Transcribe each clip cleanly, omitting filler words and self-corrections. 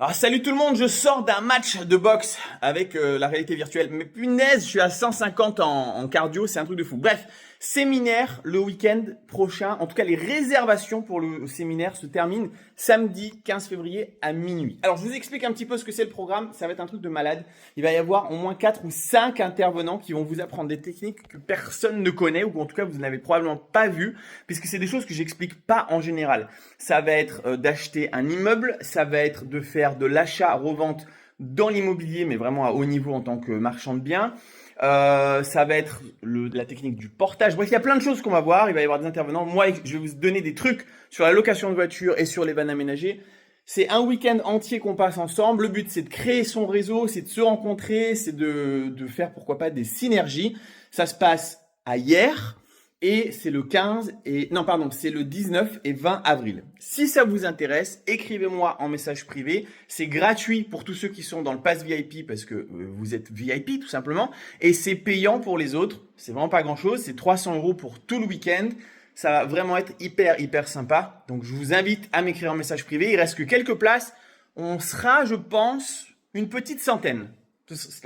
Alors salut tout le monde, je sors d'un match de boxe avec la réalité virtuelle. Mais punaise, je suis à 150 en cardio, c'est un truc de fou. Bref, séminaire le week-end prochain. En tout cas, les réservations pour le séminaire se terminent samedi 15 février à minuit. Alors je vous explique un petit peu ce que c'est le programme. Ça va être un truc de malade. Il va y avoir au moins 4 ou 5 intervenants qui vont vous apprendre des techniques que personne ne connaît ou en tout cas vous n'avez probablement pas vu, puisque c'est des choses que j'explique pas en général. Ça va être d'acheter un immeuble, ça va être de faire de l'achat-revente dans l'immobilier, mais vraiment à haut niveau en tant que marchand de biens. Ça va être la technique du portage. Bref, il y a plein de choses qu'on va voir. Il va y avoir des intervenants. Moi, je vais vous donner des trucs sur la location de voitures et sur les vannes aménagées. C'est un week-end entier qu'on passe ensemble. Le but, c'est de créer son réseau, c'est de se rencontrer, c'est de faire, pourquoi pas, des synergies. Ça se passe à hier. Et c'est le 15 et non pardon, c'est le 19 et 20 avril. Si ça vous intéresse, écrivez-moi en message privé. C'est gratuit pour tous ceux qui sont dans le pass VIP parce que vous êtes VIP tout simplement. Et c'est payant pour les autres. C'est vraiment pas grand-chose. C'est 300 € pour tout le week-end. Ça va vraiment être hyper sympa. Donc je vous invite à m'écrire en message privé. Il reste que quelques places. On sera, je pense, une petite centaine.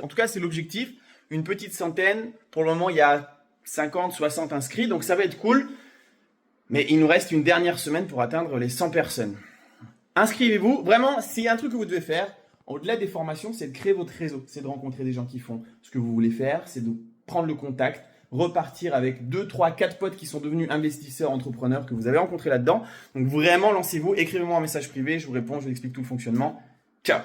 En tout cas, c'est l'objectif. Une petite centaine. Pour le moment, il y a 50, 60 inscrits, donc ça va être cool. Mais il nous reste une dernière semaine pour atteindre les 100 personnes. Inscrivez-vous. Vraiment, s'il y a un truc que vous devez faire, au-delà des formations, c'est de créer votre réseau. C'est de rencontrer des gens qui font ce que vous voulez faire. C'est de prendre le contact, repartir avec 2, 3, 4 potes qui sont devenus investisseurs, entrepreneurs que vous avez rencontrés là-dedans. Donc vraiment, lancez-vous. Écrivez-moi un message privé. Je vous réponds, je vous explique tout le fonctionnement. Ciao!